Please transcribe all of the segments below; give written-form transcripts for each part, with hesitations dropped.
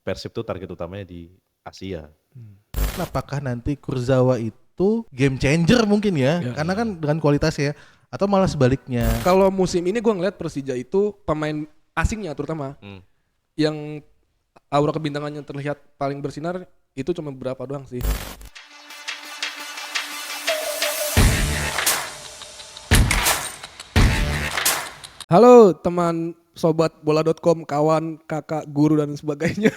Persib tuh target utamanya di Asia. Apakah nanti Kurzawa itu game changer mungkin ya? Karena kan dengan kualitasnya, atau malah sebaliknya? Kalau musim ini gue ngeliat Persija itu pemain asingnya terutama yang aura kebintangannya terlihat paling bersinar itu cuma beberapa doang sih. Halo teman sobat bola.com, kawan, kakak, guru dan sebagainya.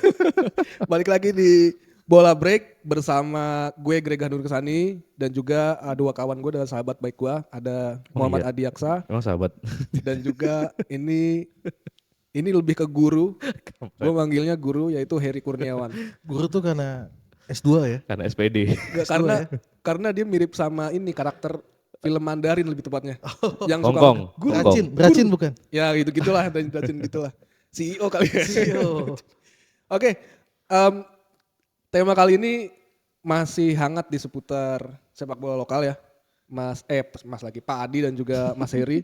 Balik lagi di Bola Break bersama gue Greg Hanur Kesani dan juga dua kawan gue dan sahabat baik gue, ada Muhammad Adi Aksa. Emang sahabat? Dan juga ini lebih ke guru. Gue manggilnya guru, yaitu Heri Kurniawan. Guru tuh karena S2 ya? Karena SPD. Karena dia mirip sama ini karakter film Mandarin lebih tepatnya. Yang Hongkong. Beracin bukan? Ya gitu-gitulah, Bracin gitulah. CEO kali ya. CEO. Oke, tema kali ini masih hangat di seputar sepak bola lokal ya. Mas lagi Pak Adi dan juga Mas Heri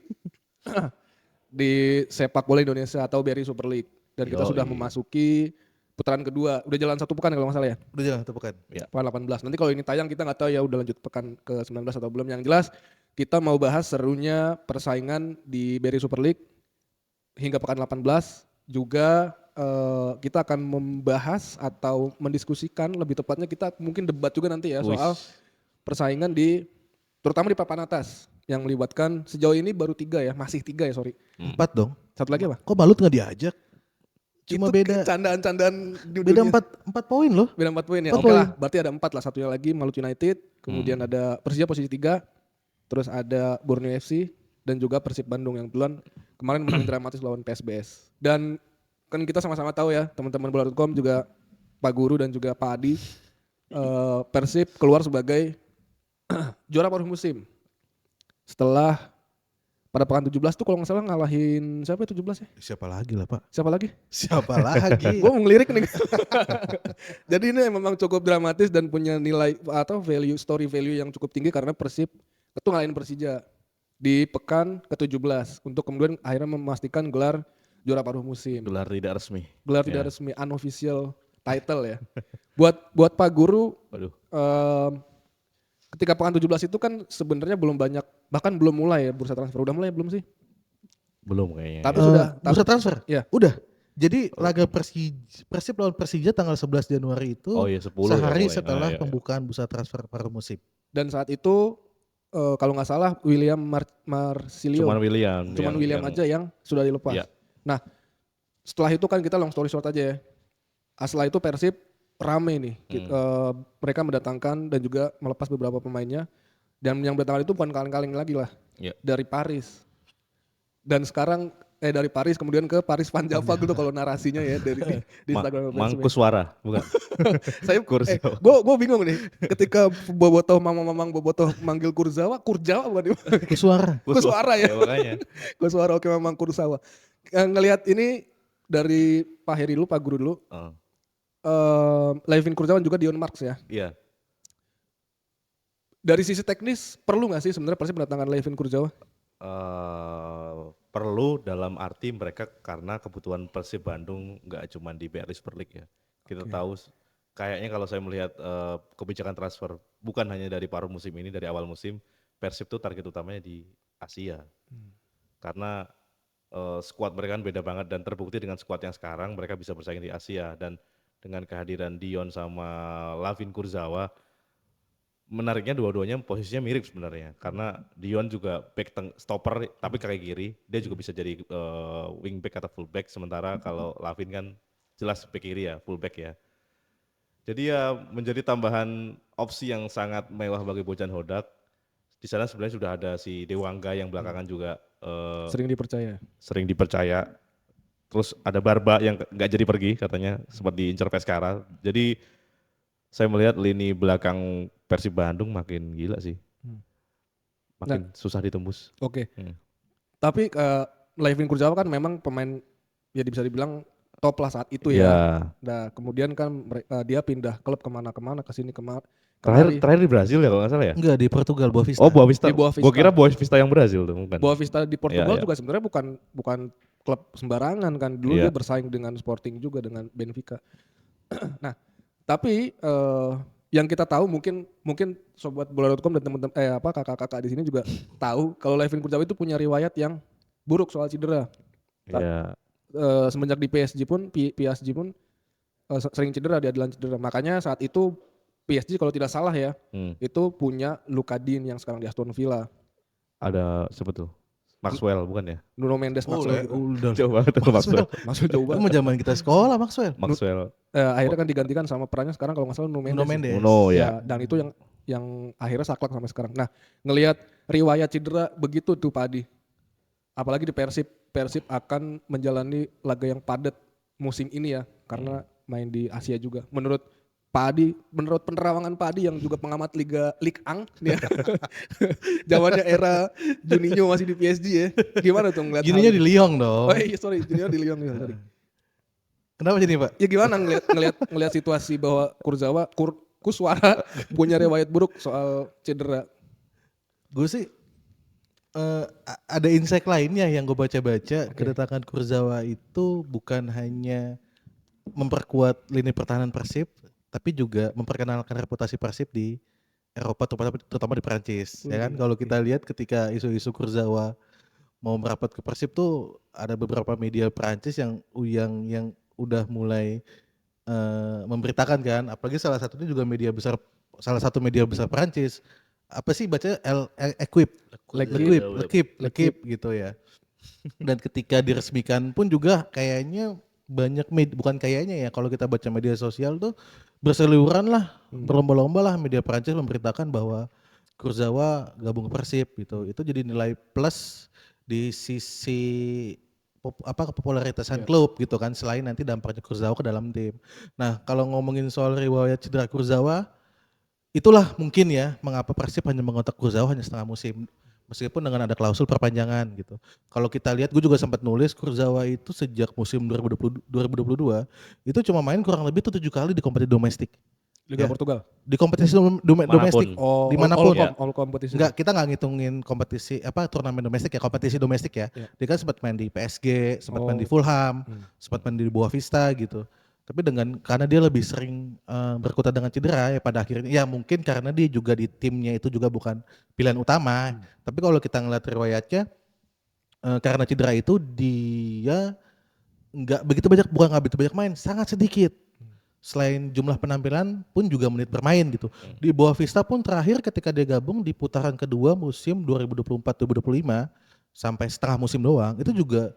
di sepak bola Indonesia atau BRI Super League. Dan kita sudah memasuki putaran kedua. Udah jalan 1 pekan kalau nggak salah ya? Udah jalan 1 pekan. Ya. Pekan 18. Nanti kalau ini tayang kita nggak tahu ya udah lanjut pekan ke 19 atau belum. Yang jelas kita mau bahas serunya persaingan di BRI Super League hingga pekan 18. Juga kita akan membahas atau mendiskusikan, lebih tepatnya kita mungkin debat juga nanti ya soal persaingan terutama di papan atas yang melibatkan sejauh ini baru 3 ya, masih 3 ya sorry. 4 dong. Satu lagi apa? Kok Balut nggak diajak? Cuma itu beda candaan-candaan beda 4 poin loh. Beda 4 poin ya. 4 Oke poin. lah, berarti ada 4 lah. Satunya lagi Malut United, kemudian ada Persija posisi 3, terus ada Borneo FC dan juga Persib Bandung yang duluan kemarin menang dramatis lawan PSBS. Dan kan kita sama-sama tahu ya, teman-teman bola.com juga Pak Guru dan juga Pak Adi, Persib keluar sebagai juara paruh musim. Setelah pada pekan 17 tuh kalau nggak salah ngalahin siapa ya 17 ya? Siapa lagi lah Pak? Siapa lagi? Siapa lagi? Gue mau ngelirik nih. Jadi ini memang cukup dramatis dan punya nilai atau story value yang cukup tinggi karena Persib itu ngalahin Persija di pekan ke-17 untuk kemudian akhirnya memastikan gelar juara paruh musim. Gelar tidak resmi. Gelar tidak resmi, unofficial title ya. Buat Pak Guru, ketika pekan 17 itu kan sebenarnya belum banyak, bahkan belum mulai ya bursa transfer. Udah mulai belum sih? Belum kayaknya. Tapi sudah. Bursa transfer? Ya. Udah. Jadi laga Persib lawan Persija tanggal 11 Januari itu 10 sehari ya, setelah ya. pembukaan bursa transfer paruh musim. Dan saat itu kalau nggak salah William Marsilio. Cuman William Aja yang sudah dilepas. Ya. Nah setelah itu kan kita long story short aja ya. Setelah itu Persib rame nih. Mereka mendatangkan dan juga melepas beberapa pemainnya. Dan yang berdatangkan itu bukan kaleng-kaleng lagi lah. Ya. Dari Paris. Dan sekarang dari Paris kemudian ke Paris Van Java gitu kalau narasinya ya dari di Instagram. Mangku suara, bukan? Saya gue bingung nih ketika Mamang Bobotoh manggil Kurzawa bukan Kuswara ya. Makanya. Kuswara oke memang Kurzawa. Ngelihat ini dari Pak Heri dulu, Pak Guru dulu. Levin Kurzawa juga Dion Marks ya. Iya. Dari sisi teknis perlu nggak sih sebenarnya Persib mendatangkan Levin Kurzawa? Perlu dalam arti mereka karena kebutuhan Persib Bandung nggak cuma di BRI Super League ya. Kita tahu kayaknya kalau saya melihat kebijakan transfer bukan hanya dari paruh musim ini, dari awal musim Persib tuh target utamanya di Asia. Karena skuad mereka kan beda banget dan terbukti dengan skuad yang sekarang mereka bisa bersaing di Asia dan dengan kehadiran Dion sama Lavin Kurzawa menariknya dua-duanya posisinya mirip sebenarnya karena Dion juga back stopper tapi kaki kiri, dia juga bisa jadi wing back atau full back, sementara kalau Lavin kan jelas back kiri ya, full back ya. Jadi ya menjadi tambahan opsi yang sangat mewah bagi Bojan Hodak. Di sana sebenarnya sudah ada si Dewangga yang belakangan juga sering dipercaya. Terus ada Barba yang nggak jadi pergi katanya, sempat diincar Peskara. Jadi saya melihat lini belakang Persib Bandung makin gila sih. Makin susah ditembus. Oke. Tapi Levin Kurzawa kan memang pemain ya bisa dibilang top lah saat itu ya. Nah kemudian kan dia pindah klub kemana-kemana, kesini kemari. Terakhir di Brazil ya kalau nggak salah ya? Enggak, di Portugal, Boa Vista. Oh Boa Vista. Di Boa Vista. Gue kira Boa Vista yang Brazil tuh bukan. Boa Vista di Portugal juga sebenarnya bukan klub sembarangan kan. Dulu dia bersaing dengan Sporting juga, dengan Benfica. Nah, tapi yang kita tahu mungkin sobat bola.com dan teman-teman kakak-kakak di sini juga tahu kalau Levin Kurzawa itu punya riwayat yang buruk soal cedera. Iya. Semenjak di PSG pun sering cedera, diadilan cedera. Makanya saat itu PSG kalau tidak salah ya, itu punya Luka Dean yang sekarang di Aston Villa. Ada siapa tuh? Maxwell bukan ya? Nuno Mendes, Maxwell gitu. udah. Jauh banget tuh Maxwell. Maxwell jauh Itu banget. mah zaman kita sekolah Maxwell. Maxwell. Akhirnya kan digantikan sama perannya sekarang kalau nggak salah Nuno Mendes. Nuno Mendes. Nuno Ya, ya. dan itu yang akhirnya saklek sampai sekarang. Nah, ngelihat riwayat cedera begitu tuh Pak Adi. Apalagi di Persib akan menjalani laga yang padat musim ini ya, karena main di Asia juga. Menurut Pak Adi, menurut penerawangan Pak Adi yang juga pengamat Ligue 1 ya. Zamannya era Juninho masih di PSG ya. Gimana tuh ngeliat Gininya hal di ini? Lyon dong. Oh iya sorry, Juninho di Lyon ya, sorry. Kenapa jadi Pak? Ya gimana ngelihat situasi bahwa Kuswara punya riwayat buruk soal cedera. Gue sih ada insight lainnya yang gue baca-baca. Kedatangan Kurzawa itu bukan hanya memperkuat lini pertahanan Persib, tapi juga memperkenalkan reputasi Persib di Eropa, terutama di Perancis. Ya kan, kalau kita lihat ketika isu-isu Kurzawa mau merapat ke Persib tuh ada beberapa media Perancis yang udah mulai memberitakan kan, apalagi salah satu media besar Perancis. Apa sih baca L'Equipe gitu ya. Dan ketika diresmikan pun juga kayaknya banyak bukan kayaknya ya, kalau kita baca media sosial tuh berseliweran lah, berlomba-lomba lah media Perancis memberitakan bahwa Kurzawa gabung ke Persib gitu. Itu jadi nilai plus di sisi kepolaritasan klub gitu kan, selain nanti dampaknya Kurzawa ke dalam tim. Nah, kalau ngomongin soal riwayat cedera Kurzawa, itulah mungkin ya mengapa Persib hanya mengontrak Kurzawa hanya setengah musim, meskipun dengan ada klausul perpanjangan gitu. Kalau kita lihat, gue juga sempat nulis Kurzawa itu sejak musim 2022 itu cuma main kurang lebih tuh 7 kali di kompetisi domestik. Liga Ya. Portugal. Di kompetisi domestik. Dimanapun. All kompetisi. Enggak, kita nggak ngitungin kompetisi turnamen domestik ya, kompetisi domestik ya. Dia kan sempat main di PSG, sempat main di Fulham, sempat main di Boavista gitu. Tapi karena dia lebih sering berkutat dengan cedera ya, pada akhirnya ya mungkin karena dia juga di timnya itu juga bukan pilihan utama. Tapi kalau kita ngeliat riwayatnya, karena cedera itu dia nggak begitu banyak main, sangat sedikit. Selain jumlah penampilan pun juga menit bermain gitu. Di Boavista pun terakhir ketika dia gabung di putaran kedua musim 2024-2025 sampai setengah musim doang, itu juga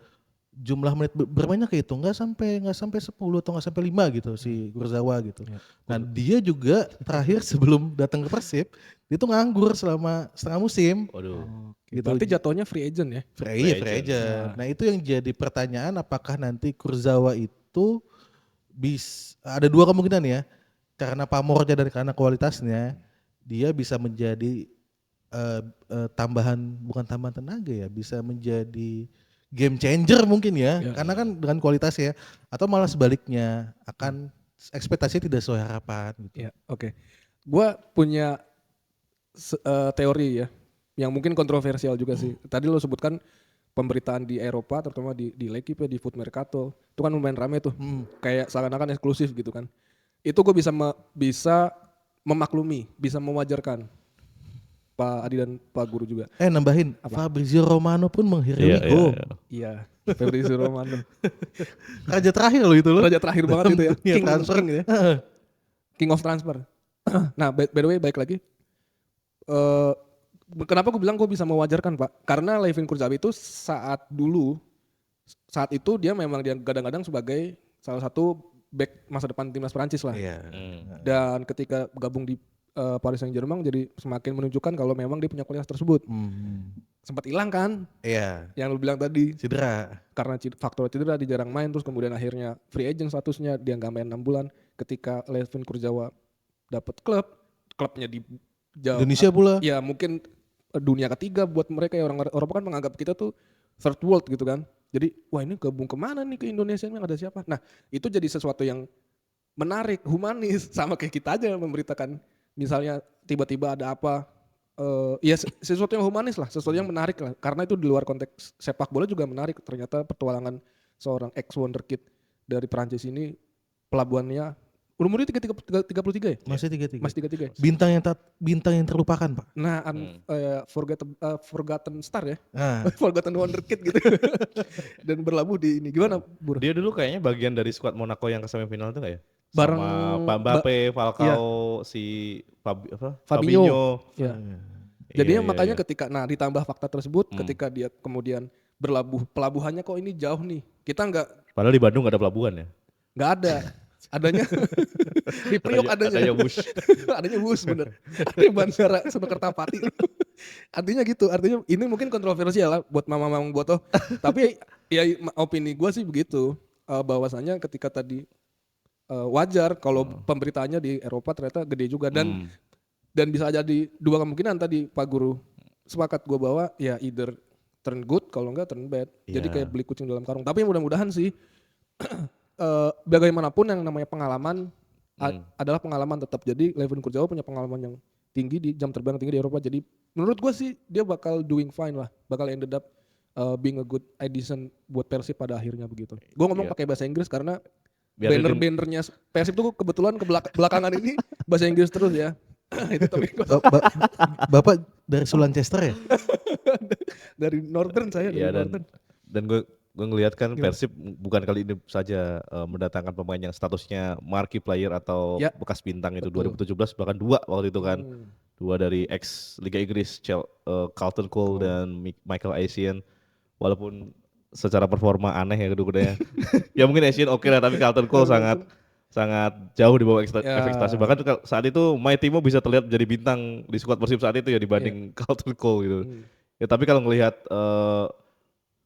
jumlah menit bermainnya kehitung nggak sampai 10 atau nggak sampai 5 gitu si Kurzawa gitu. Nah, dia juga terakhir sebelum datang ke Persib itu nganggur selama setengah musim. Waduh. Gitu. Berarti jatuhnya free agent ya? Free agent. Nah, itu yang jadi pertanyaan, apakah nanti Kurzawa itu ada dua kemungkinan ya, karena pamornya dan karena kualitasnya dia bisa menjadi bukan tambahan tenaga ya, bisa menjadi game changer mungkin ya, karena kan dengan kualitas ya, atau malah sebaliknya akan ekspektasinya tidak sesuai harapan gitu. Ya, oke. Gua punya teori ya, yang mungkin kontroversial juga sih. Tadi lo sebutkan pemberitaan di Eropa, terutama di L'Equipe, di Foot Mercato, itu kan lumayan rame tuh, kayak seakan-akan eksklusif gitu kan. Itu gue bisa memaklumi, bisa mewajarkan Pak Adi dan Pak Guru juga. Nambahin, Fabrizio Romano pun menghirimi Go. Iya, Fabrizio Romano. Raja terakhir loh itu loh. Raja terakhir banget itu ya. King transfer ya. King of transfer. Nah, by the way, baik lagi. Kenapa gue bilang gue bisa mewajarkan Pak? Karena Levin Kurzawa itu saat itu dia memang dia kadang-kadang sebagai salah satu back masa depan timnas Perancis lah. Iya. Dan ketika gabung di Paris Saint-Germain jadi semakin menunjukkan kalau memang dia punya kualitas tersebut. Sempat hilang kan? Iya. Yang lu bilang tadi. Cedera. Karena faktor cedera dia jarang main, terus kemudian akhirnya free agent statusnya, dia nggak main 6 bulan. Ketika Levin Kurzawa dapat klubnya di Indonesia pula. Ya mungkin dunia ketiga buat mereka ya, orang Eropa kan menganggap kita tuh third world gitu kan. Jadi wah ini gabung kemana nih ke Indonesia, ini ada siapa? Nah itu jadi sesuatu yang menarik, humanis, sama kayak kita aja memberitakan misalnya tiba-tiba ada apa, ya sesuatu yang humanis lah, sesuatu yang menarik lah. Karena itu di luar konteks sepak bola juga menarik. Ternyata petualangan seorang ex wonderkid dari Perancis ini pelabuhannya Umurnya 33 ya? Masih 33. Masih 33 ya? Bintang yang terlupakan, Pak. Nah, Forgotten Star ya? Nah, Forgotten Wonder Kid gitu. Dan berlabuh di ini. Gimana, Bur? Dia dulu kayaknya bagian dari skuad Monaco yang ke semifinal itu nggak ya? Bareng Sama Pak Mbappe, Falcao, si Fabinho. Fabinho. Ya. Iya, Jadinya iya, makanya iya. ketika ditambah fakta tersebut ketika dia kemudian pelabuhannya kok ini jauh nih. Kita Padahal di Bandung nggak ada pelabuhan ya. nggak ada. Adanya di Priok adanya. Adanya bus. Adanya bus bener. Ada bandara Sonokertapati. Artinya gitu. Artinya ini mungkin kontroversial lah buat mama-mama botoh. Tapi ya opini gue sih begitu. Bahwasanya ketika tadi wajar kalau pemberitaannya di Eropa ternyata gede juga dan bisa jadi dua kemungkinan tadi Pak Guru sepakat gue bahwa ya either turn good kalau enggak turn bad. Jadi Iya. kayak beli kucing dalam karung. Tapi mudah-mudahan sih bagaimanapun yang namanya pengalaman adalah pengalaman tetap. Jadi Levin Kurzawa punya pengalaman yang tinggi di jam terbang tinggi di Eropa. Jadi menurut gue sih dia bakal doing fine lah. Bakal ended up being a good addition buat Persib pada akhirnya begitu. Gue ngomong Iya. pakai bahasa Inggris karena Biar banner-bannernya Persib tuh kebetulan belakangan ini bahasa Inggris terus ya. Itu tapi Bapak dari Sulanchester ya? dari Northern saya dari Iya Northern. dan gue ngelihat kan Persib bukan kali ini saja mendatangkan pemain yang statusnya marquee player atau Ya. bekas bintang itu. Betul. 2017 bahkan 2 waktu itu kan. 2 dari ex Liga Inggris, Carlton Cole dan Michael Essien. Walaupun secara performa aneh ya kedua-duanya. Ya mungkin Essien oke lah, tapi Carlton Cole sangat jauh di bawah Ya. ekspektasi. Bahkan saat itu My Timo bisa terlihat menjadi bintang di skuad Persib saat itu ya dibanding Carlton Cole gitu. Ya tapi kalau ngelihat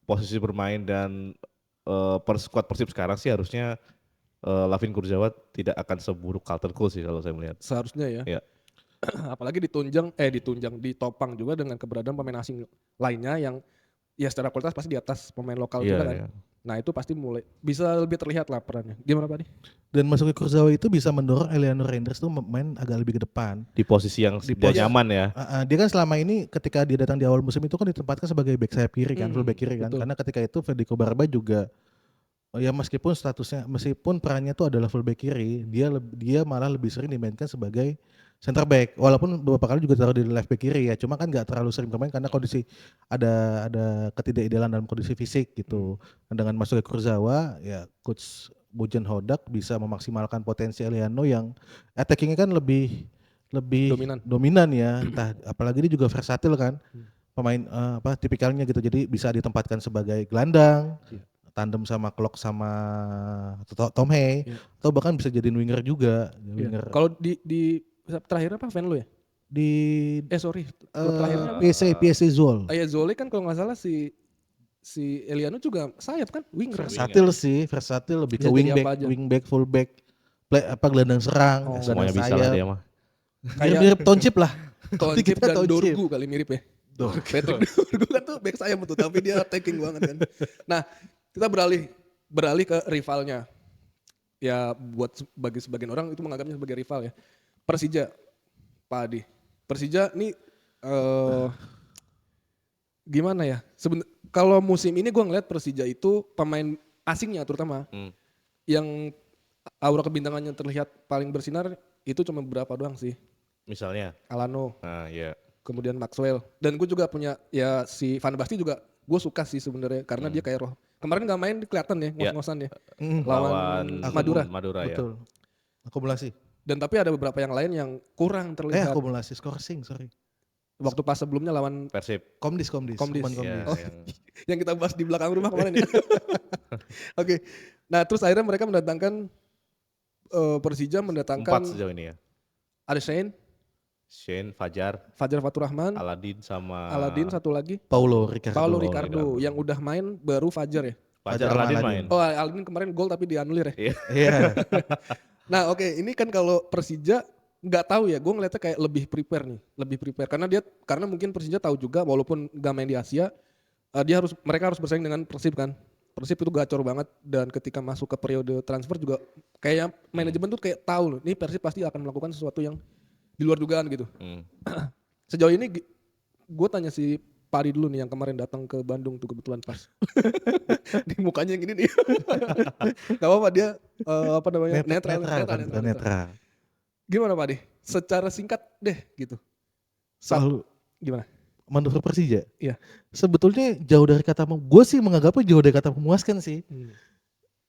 posisi bermain dan skuad Persib sekarang sih harusnya Lavin Kurzawa tidak akan seburuk Carlton Cole sih kalau saya melihat. Seharusnya ya. Ya. Apalagi ditopang juga dengan keberadaan pemain asing lainnya yang ya secara kualitas pasti di atas pemain lokal Iya, juga kan. iya. Nah itu pasti mulai bisa lebih terlihat lah perannya. Gimana Pak Adi? Dan masuknya Kurzawa itu bisa mendorong Eleanor Renders tuh main agak lebih ke depan. Di posisi yang dia nyaman ya. Dia kan selama ini ketika dia datang di awal musim itu kan ditempatkan sebagai back sayap kiri kan, full back kiri kan. betul. Karena ketika itu Federico Barba juga ya meskipun perannya itu adalah full back kiri, dia malah lebih sering dimainkan sebagai center back. Walaupun beberapa kali juga taruh di left back kiri ya, cuma kan nggak terlalu sering bermain karena kondisi ada ketidakidealan dalam kondisi fisik gitu. Dan dengan masuknya Kurzawa ya coach Bojan Hodak bisa memaksimalkan potensi Eliano yang attackingnya kan lebih dominan ya, entah apalagi dia juga versatil kan. Pemain tipikalnya gitu. Jadi bisa ditempatkan sebagai gelandang, tandem sama Klok sama Tom Hay, atau bahkan bisa jadi winger juga. Winger Kalau di terakhir apa fan lu ya? di Sorry. Klub terakhirnya apa? PSC Zol. Ya Zole kan kalau nggak salah si Eliano juga sayap kan, winger. Versatil lebih ke Bisa jadi apa aja. wingback, fullback, gelandang serang, gelandang Semuanya bisa lah sayap. dia mah. Mirip Toncip lah. Toncip Kita dan Toncip. Dorgu kali mirip ya. Patrick Dorgu kan tuh back sayap betul, tapi dia attacking banget kan. Nah, kita beralih ke rivalnya. Ya buat bagi sebagian orang itu menganggapnya sebagai rival ya. Persija, Pak Adi. Persija ini gimana ya? Kalau musim ini gue ngeliat Persija itu pemain asingnya terutama yang aura kebintangannya terlihat paling bersinar itu cuma beberapa doang sih. Misalnya. Alano, Nah, ya. kemudian Maxwell, dan gue juga punya ya si Van Basten juga gue suka sih sebenarnya karena dia kayak roh. Kemarin nggak main kelihatan ya ngos-ngosan ya lawan Madura ya. Betul. Akumulasi. Dan tapi ada beberapa yang lain yang kurang terlihat. Akumulasi scoring, sorry. Waktu pas sebelumnya lawan Persib. Komdis. Komdis. Ya, Oh, yang yang kita bahas di belakang rumah kemarin ya. Oke. Nah terus akhirnya mereka mendatangkan Persija 4 mendatangkan sejauh ini ya. ada Shane, Fajar, Fatur Rahman, Aladin sama Aladin satu lagi, Paulo Paulo Ricardo. Ricardo yang udah main baru Fajar ya. Fajar Fajar Aladin Aladin. main. Oh Aladin kemarin gol tapi dianulir ya. Iya. Iya. Nah oke, ini kan kalau Persija nggak tahu ya, gue ngeliatnya kayak lebih prepare karena mungkin Persija tahu juga walaupun gak main di Asia, mereka harus bersaing dengan Persib kan. Persib itu gacor banget dan ketika masuk ke periode transfer juga kayak manajemen tuh kayak tahu loh, ini Persib pasti akan melakukan sesuatu yang di luar dugaan gitu. Sejauh ini gue tanya si Pak Adi dulu nih yang kemarin datang ke Bandung tuh kebetulan pas. Di mukanya yang gini nih. Gak apa-apa dia apa namanya netral. netral. Gimana Pak Adi? Secara singkat deh gitu. Soal Gimana? manuver Persija. Iya. Sebetulnya jauh dari kata gue sih menganggapnya jauh dari kata memuaskan sih.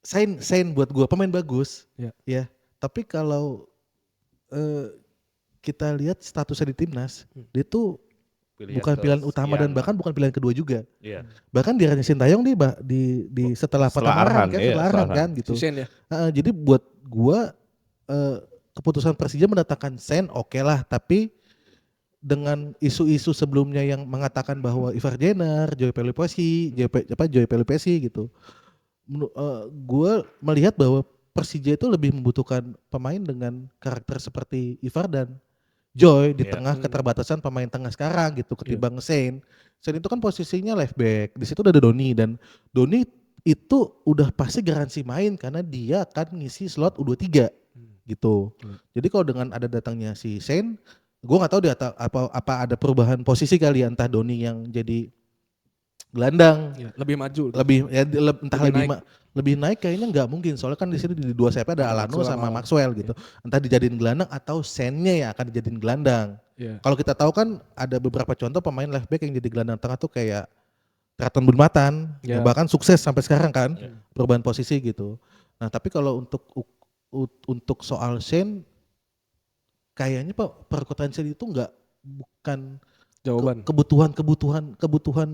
Sign buat gue pemain bagus. Iya. Ya. Tapi kalau kita lihat statusnya di timnas, dia tuh bukan pilihan utama dan bahkan bukan pilihan kedua juga. Iya. Bahkan di Raja Sintayong di setelah Setelah Arhan Arhan, kan, iya, setelah setelah Arhan kan gitu. Susen ya. Jadi buat gua keputusan Persija mendatangkan Sen oke lah, tapi dengan isu-isu sebelumnya yang mengatakan bahwa Ivar Jenner, Joy Pelupesi gitu. Gua melihat bahwa Persija itu lebih membutuhkan pemain dengan karakter seperti Ivar dan Joy di tengah keterbatasan pemain tengah sekarang gitu ketimbang Sen. Sen itu kan posisinya left back. Di situ udah ada Doni dan Doni itu udah pasti garansi main karena dia akan ngisi slot U23 gitu. Jadi kalau dengan ada datangnya si Sen, gue nggak tahu dia apa ada perubahan posisi kali ya, entah Doni yang jadi gelandang, Lebih maju. lebih naik kayaknya nggak mungkin soalnya kan di sini di dua sayapnya ada Alano sama Maxwell gitu. Entah dijadiin gelandang atau Sennya yang akan dijadiin gelandang. Kalau kita tahu kan ada beberapa contoh pemain left back yang jadi gelandang tengah tuh kayak Teraton Bunmatan, yang bahkan sukses sampai sekarang kan perubahan posisi gitu. Nah tapi kalau untuk soal Sen, kayaknya perkuatan Sen itu bukan jawaban kebutuhan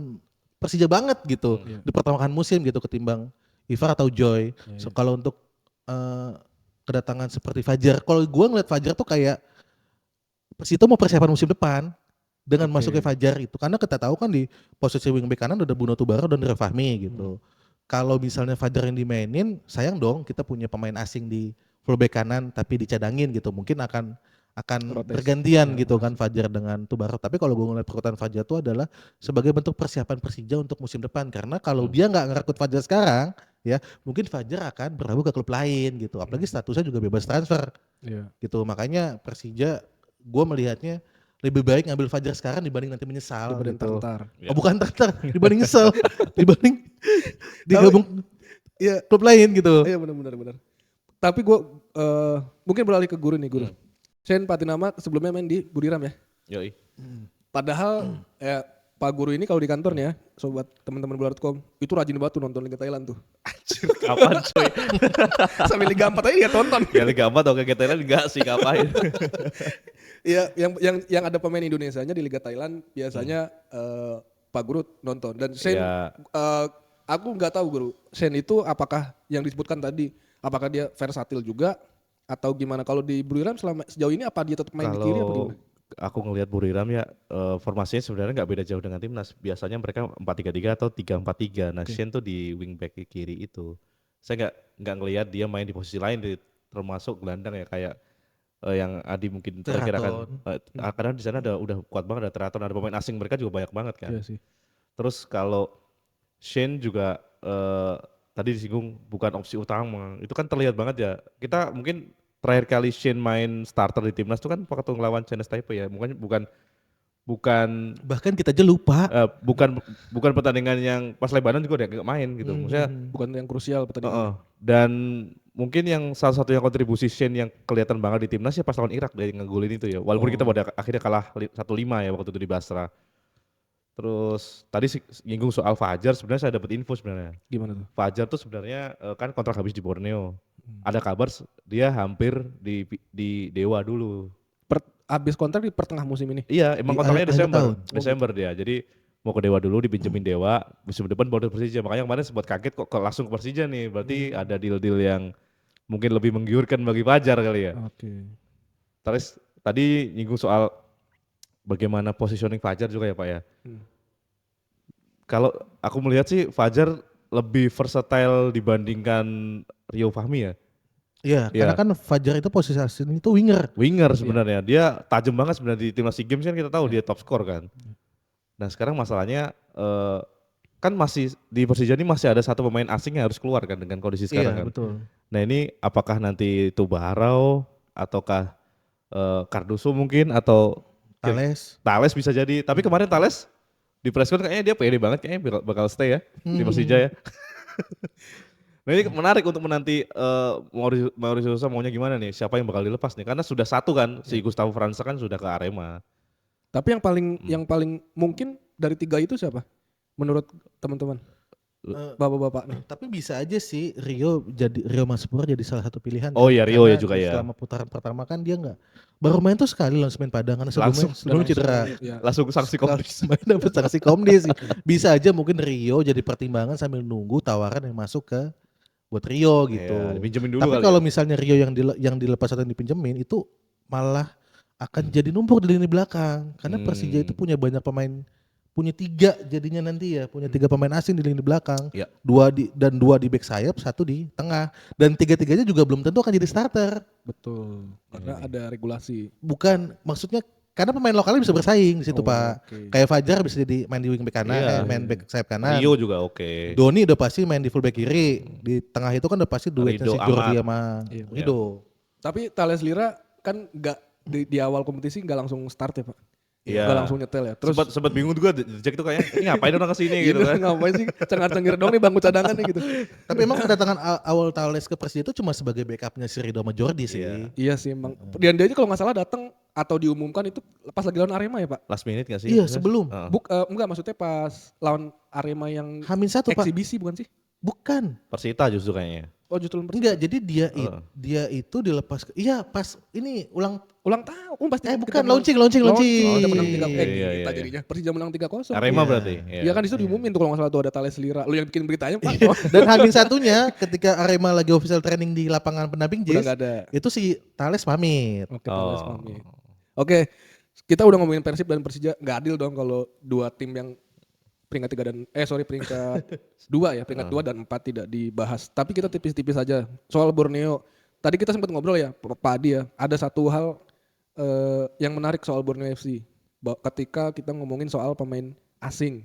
Persija banget gitu di pertengahan musim gitu ketimbang Ivar atau Joy. So, kalau untuk kedatangan seperti Fajar, kalau gue ngeliat Fajar tuh kayak Persija mau persiapan musim depan dengan masuknya Fajar itu, karena kita tahu kan di posisi wingback kanan ada Bruno Tubaro dan Rio Fahmi gitu. Kalau misalnya Fajar yang dimainin, sayang dong kita punya pemain asing di fullback kanan tapi dicadangin gitu, mungkin akan bergantian gitu kan Fajar dengan Tubaro. Tapi kalau gue ngeliat perkuatan Fajar itu adalah sebagai bentuk persiapan Persija untuk musim depan, karena kalau dia nggak ngerekrut Fajar sekarang ya mungkin Fajar akan berlabuh ke klub lain gitu, apalagi statusnya juga bebas transfer gitu. Makanya Persija gue melihatnya lebih baik ngambil Fajar sekarang dibanding nanti menyesal gitu. Bukan tertar dibanding nyesel dibanding digabung klub lain gitu. Iya benar. Tapi gue mungkin beralih ke Guru nih Guru. Sen Patinama sebelumnya main di Buriram ya. Yoi. Padahal Pak Guru ini kalau di kantor nih ya, sobat teman-teman bola.com, itu rajin banget tuh nonton Liga Thailand tuh. Anjir, kapan coy? Sampai Liga 4 aja dia tonton. Ya Liga 4 atau Liga Thailand enggak sih, ngapain? Iya, yang ada pemain Indonesianya di Liga Thailand biasanya Pak Guru nonton. Dan Sen, aku nggak tahu Guru, Sen itu apakah yang disebutkan tadi, apakah dia versatil juga atau gimana? Kalau di Buriram sejauh ini apa dia tetap main di kiri apa gimana? Aku ngelihat Buriram ya formasinya sebenarnya nggak beda jauh dengan timnas. Biasanya mereka 4-3-3 atau 3-4-3. Nah, Shen tuh di wingback kiri itu. Saya nggak ngelihat dia main di posisi lain, termasuk gelandang ya kayak yang Adi mungkin perkirakan. Karena di sana udah kuat banget, ada Teraton, ada pemain asing mereka juga banyak banget kan. Iya sih. Terus kalau Shen juga tadi disinggung bukan opsi utama, itu kan terlihat banget ya. Kita mungkin terakhir kali Shen main starter di timnas itu kan waktu ngelawan Chinese Taipei ya. Mungkin bukan bahkan kita aja lupa. Bukan pertandingan yang pas Lebanon juga dia nggak main gitu. Maksudnya bukan yang krusial pertandingan. Dan mungkin yang salah satu yang kontribusi Shen yang kelihatan banget di timnas ya pas lawan Irak dia ngegolin itu ya. Walaupun kita akhirnya kalah 1-5 ya waktu itu di Basra. Terus tadi nyinggung soal Fajar, sebenarnya saya dapat info sebenarnya. Gimana tuh? Fajar tuh sebenarnya kan kontrak habis di Borneo. Ada kabar dia hampir di Dewa dulu. Habis kontrak di pertengah musim ini? Iya, emang kontraknya Desember dia. Jadi mau ke Dewa dulu, dipinjemin Dewa, musim depan baru Persija. Makanya kemarin sempat kaget kok langsung ke Persija nih. Berarti ada deal-deal yang mungkin lebih menggiurkan bagi Fajar kali ya. Oke. Terus tadi nyinggung soal bagaimana positioning Fajar juga ya Pak ya. Kalau aku melihat sih Fajar lebih versatile dibandingkan Rio Fahmi ya. Iya, karena kan Fajar itu posisi aslinya itu winger. Winger sebenarnya. Dia tajam banget sebenarnya di timnas SEA Games kan kita tahu dia top skor kan. Nah sekarang masalahnya kan masih di Persija ini masih ada satu pemain asing yang harus keluar kan dengan kondisi sekarang kan. Betul. Nah ini apakah nanti Tubarao ataukah Cardoso mungkin atau Thales bisa jadi. Tapi kemarin Thales Di presscon kayaknya dia pede banget, kayaknya bakal stay ya di Persija ya. Nah ini menarik untuk menanti Mauricio Sousa maunya gimana nih, siapa yang bakal dilepas nih, karena sudah satu kan, si Gustavo França kan sudah ke Arema. Tapi yang paling mungkin dari 3 itu siapa? Menurut teman-teman, bapak-bapak nih. Tapi bisa aja sih Rio Masupura jadi salah satu pilihan. Oh iya, Rio Karena ya juga ya. Selama putaran pertama kan dia baru main tuh sekali langsung main Padang karena sebelumnya cedera. Ya. Langsung sanksi komdis. Main dapat sanksi komdis sih. Bisa aja mungkin Rio jadi pertimbangan sambil nunggu tawaran yang masuk ke buat Rio gitu. Iya, dipinjemin dulu Tapi kali kalau ya. misalnya Rio yang dilepas atau dipinjemin itu malah akan jadi numpuk di lini belakang karena Persija itu punya banyak pemain, punya 3 jadinya nanti ya, punya 3 pemain asing di lini belakang, Ya. 2 di back sayap, 1 di tengah, dan 3-tiganya juga belum tentu akan jadi starter. Betul. Karena ada regulasi. Bukan maksudnya karena pemain lokalnya bisa bersaing di situ Pak. Oke. Kayak Fajar bisa jadi main di wing back kanan, Iya. main back sayap kanan. Rio juga oke. Doni udah pasti main di full back kiri. Di tengah itu kan udah pasti duetnya Rido, si Jordi Ahmad. sama Iya. Rido. Tapi Thales Lira kan nggak di awal kompetisi nggak langsung start ya Pak? Iya. Nggak langsung nyetel ya. Terus Sempat bingung juga, Jack itu kayaknya ini ngapain orang kesini gitu kan. ngapain sih cengar-cengir dong nih bangku cadangan nih gitu. Tapi emang kedatangan awal Thales ke Persija itu cuma sebagai backupnya si Rido sama Jordi sih. Iya. Iya sih emang. Dan dia aja kalau nggak salah datang atau diumumkan itu pas lagi lawan Arema ya Pak? Last minute gak sih? Iya, sebelum. Heeh. Enggak maksudnya pas lawan Arema yang H-1 Pak. eksibisi bukan sih? Bukan. Persita justru kayaknya. Oh justru Enggak, jadi dia itu dilepas iya pas ini ulang tahun pasti bukan kita launching. Oh, kita menang 3 Iya, kita iya. jadinya. Persija menang 3-0. Arema Iya. berarti. Iya kan disitu diumumin tuh kalau nggak salah tuh ada Thales Lira. Lu yang bikin beritanya Pak. Oh, dan H-1-nya ketika Arema lagi official training di lapangan pendamping udah Jis, nggak ada. itu si Thales pamit. Oke, Thales Oh. pamit. Oke, kita udah ngomongin Persib dan Persija. Nggak adil dong kalau 2 tim yang peringkat 3 dan peringkat 2 ya, peringkat 2 dan 4 tidak dibahas. Tapi kita tipis-tipis aja soal Borneo. Tadi kita sempat ngobrol ya, Pak Adi ya. Ada satu hal yang menarik soal Borneo FC. Ketika kita ngomongin soal pemain asing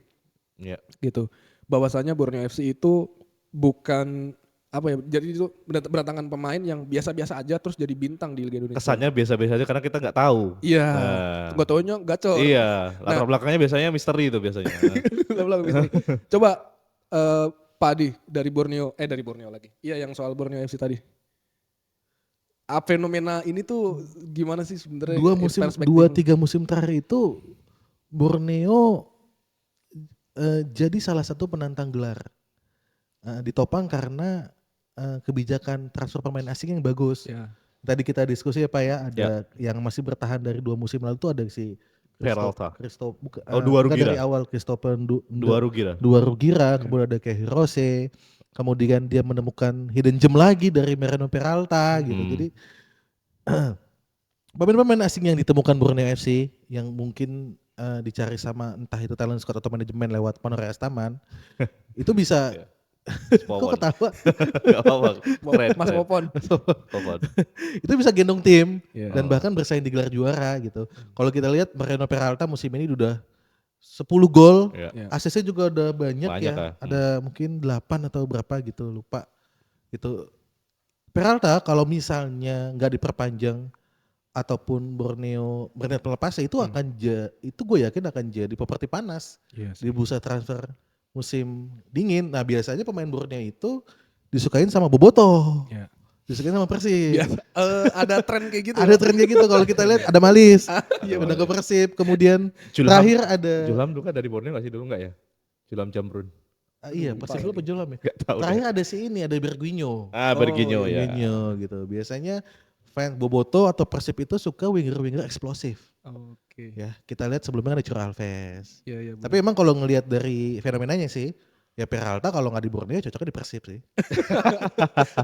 Iya. gitu. Bahwasanya Borneo FC itu bukan apa ya, jadi itu berdatangan pemain yang biasa-biasa aja terus jadi bintang di Liga Indonesia. Kesannya biasa-biasa aja karena kita nggak tahu. Iya, Nah. gak taunya gacor. Iya, latar belakangnya biasanya misteri itu biasanya. Coba Pak Adi dari Borneo lagi. Iya yang soal Borneo FC tadi. Fenomena ini tuh gimana sih sebenarnya? 2-3 musim terakhir itu Borneo jadi salah satu penantang gelar. Ditopang karena kebijakan transfer pemain asing yang bagus. Ya. Tadi kita diskusi ya Pak ya, ada yang masih bertahan dari 2 musim lalu tuh ada si Peralta. Dua Rugira. dari awal Christopher Dua Rugira. Rugira, kemudian ada kayak Hirose, kemudian dia menemukan hidden gem lagi dari Mariano Peralta gitu. Jadi pemain-pemain asing yang ditemukan Borneo FC yang mungkin dicari sama entah itu talent scout atau manajemen lewat Panoreas Taman itu bisa kok Popon. ketawa Gak apa-apa. Keren. Mas Popon. Popon. itu bisa gendong tim Iya. dan bahkan bersaing di gelar juara gitu. Kalau kita lihat Mariano Peralta musim ini udah 10 gol, Iya. ACC juga udah banyak Banyak ya. ya. Ada mungkin 8 atau berapa gitu, lupa. Gitu. Peralta kalau misalnya nggak diperpanjang ataupun Borneo berniat melepasnya itu itu gue yakin akan jadi properti panas Yes. di bursa transfer musim dingin. Nah biasanya pemain Borneo itu disukain sama Boboto, Ya. disukain sama Persib. Biasa, ada tren kayak gitu. Ada trennya gitu kalau kita lihat ada Malis, Iya, udah ke Persib. Kemudian Julham. terakhir ada Julham dulu kan dari Borneo gak sih dulu gak ya? Julham Jamrun. iya Persib dulu penjualan ya. Gak tahu. Terakhir ada si ini, ada Berguinho. Berginho ya. Berguinho gitu. Biasanya fans Boboto atau Persib itu suka winger-winger eksplosif. Oke. Ya, kita lihat sebelumnya ada Ciro Alves. Iya, iya. Tapi emang kalau ngelihat dari fenomenanya sih, ya Peralta kalau nggak di Borneo cocoknya di Persib sih.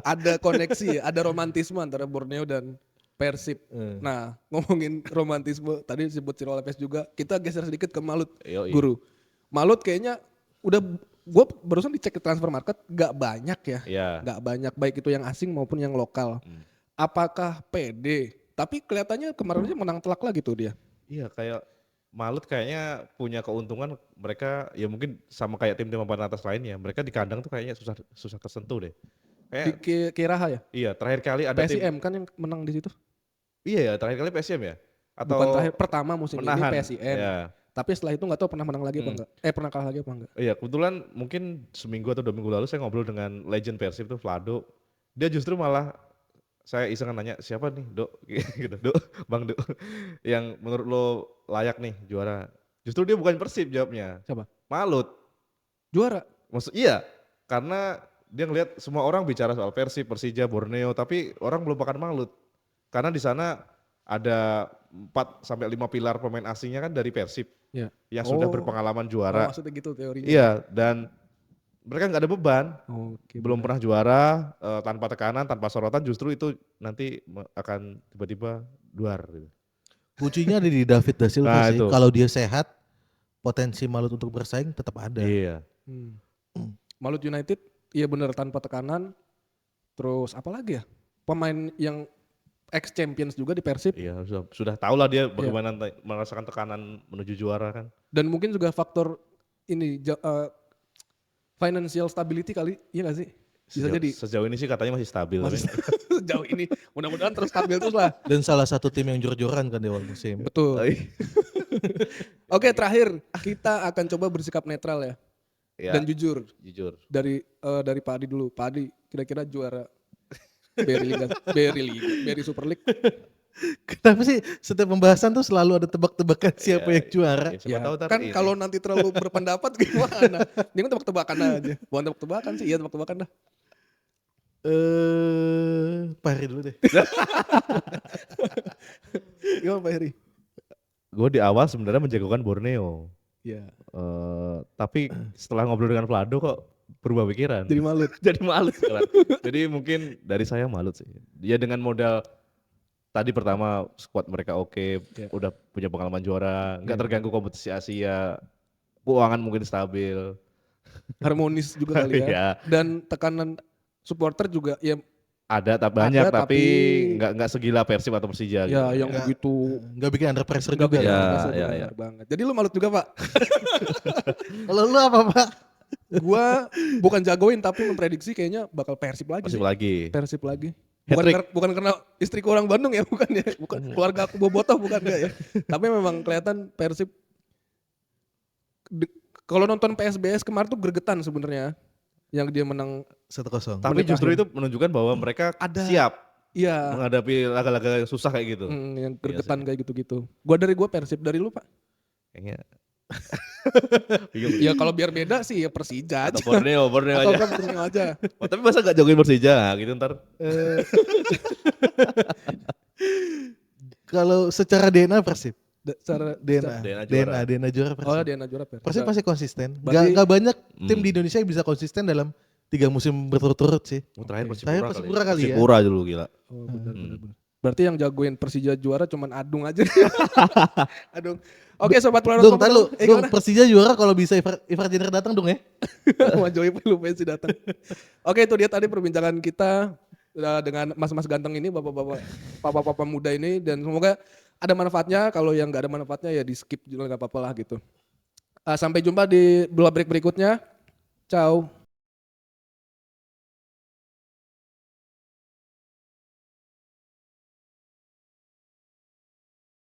Ada koneksi, ada romantisme antara Borneo dan Persib. Nah, ngomongin romantisme, tadi disebut Ciro Alves juga, kita geser sedikit ke Malut, Yoi. Guru. Malut kayaknya udah, gue barusan dicek ke transfer market, gak banyak ya. Iya. Gak banyak, baik itu yang asing maupun yang lokal. Apakah pede? Tapi kelihatannya kemarin aja menang telak lagi tuh dia. Iya kayak Malut kayaknya punya keuntungan mereka ya mungkin sama kayak tim-tim papan atas lainnya. Mereka di kandang tuh kayaknya susah kesentuh deh. Di Kayak Kiraha ya? iya terakhir kali ada tim. PSIM kan yang menang di situ. Iya ya terakhir kali PSM ya. Atau Bukan terakhir, pertama musim menahan. ini PSIM. Ya. Tapi setelah itu nggak tahu pernah menang lagi apa enggak. Pernah kalah lagi apa enggak. Iya, kebetulan mungkin seminggu atau 2 minggu lalu saya ngobrol dengan legend Persib tuh Vlado. Dia justru malah saya iseng nanya siapa nih Dok gitu, Dok, Bang Dok yang menurut lo layak nih juara. Justru dia bukan Persib jawabnya. Siapa? Malut. Juara. Maksud iya, karena dia ngelihat semua orang bicara soal Persib, Persija, Borneo, tapi orang melupakan Malut. Karena di sana ada 4 sampai 5 pilar pemain asingnya kan dari Persib Iya. yang sudah Oh. berpengalaman Oh, juara. maksudnya gitu teorinya. Iya, dan mereka nggak ada beban, Oke. belum pernah juara, tanpa tekanan, tanpa sorotan, justru itu nanti akan tiba-tiba duar. Gitu. Kuncinya ada di David da Silva Nah, sih. itu. Kalau dia sehat, potensi Malut untuk bersaing tetap ada. Iya. Malut United, iya bener tanpa tekanan. Terus apa lagi ya? Pemain yang ex-champions juga di Persib. Iya, sudah tahu lah dia bagaimana merasakan tekanan menuju juara kan. Dan mungkin juga faktor ini financial stability kali, iya gak sih? Bisa jadi. Sejauh ini sih katanya masih stabil. Masih tapi- sejauh ini. Mudah-mudahan terus stabil terus lah. Dan salah satu tim yang jor-joran kan di awal musim. Betul. Oke, terakhir kita akan coba bersikap netral ya. Ya, Dan jujur jujur. dari Pak Adi dulu. Pak Adi kira-kira juara BRI Super League. Kenapa sih setiap pembahasan tuh selalu ada tebak-tebakan siapa yang juara? Ya, siapa tahu ntar Kan ini. kalau nanti terlalu berpendapat gimana? Ini kan tebak-tebakan aja. Bukan tebak-tebakan sih, iya tebak-tebakan dah. Pak Heri dulu deh. Gimana Pak Heri? Gue di awal sebenarnya menjagokan Borneo. Iya. Tapi setelah ngobrol dengan Vlado kok berubah pikiran. Jadi malut. Jadi malut sekarang. Jadi mungkin dari saya malut sih. Dia dengan modal tadi pertama squad mereka oke, Ya. udah punya pengalaman juara, nggak terganggu kompetisi Asia, keuangan mungkin stabil. Harmonis juga kali ya. Iya. Dan tekanan supporter juga ya Ada tak banyak Ada, tapi tapi- nggak segila Persib atau Persija. ya gitu. yang Nggak- begitu Nggak bikin under pressure nggak juga. bikin Ya, pressure, ya, benar ya. banget. Jadi lu malut juga Pak. Kalau lu apa Pak? Gua bukan jagoin tapi memprediksi kayaknya bakal Persib lagi Persib sih. lagi. Persib lagi. Bukan, Hat-trick. bukan karena istriku orang Bandung ya, bukan ya. Bukan keluarga aku bobotoh bukan enggak ya. Tapi memang kelihatan Persib kalau nonton PSBS kemarin tuh gregetan sebenarnya yang dia menang. 1-0. Tapi menit justru akhir. itu menunjukkan bahwa mereka Ada. siap Iya, menghadapi laga-laga yang susah kayak gitu. yang gregetan kayak gitu-gitu. Gua Persib, dari lu Pak. Kayaknya. Bingung. Ya kalau biar beda sih ya Persija aja. Atau Borneo Atau aja. kan Borneo aja. Oh, tapi masa gak jogoin Persija gitu ntar. Kalau secara DNA Persib. Secara DNA juara Persib. Oh, DNA juara Persib. Persib pasti konsisten. Berarti- Gak banyak tim di Indonesia yang bisa konsisten dalam 3 musim berturut-turut sih. Terakhir Terakhir Persipura kali ya. Persipura dulu gila. Oh, benar. Berarti yang jagoin Persija juara cuman Adung aja. Adung. Oke, sobat Polaroid. Dung, tar lu. Dung, gimana? Persija juara kalau bisa Ivar Jenner datang dong ya. Majoy lu Messi datang. Oke, itu dia tadi perbincangan kita dengan mas-mas ganteng ini, bapak-bapak muda ini, dan semoga ada manfaatnya. Kalau yang nggak ada manfaatnya ya di skip juga nggak apa-apa lah gitu. Sampai jumpa di bola break berikutnya. Ciao.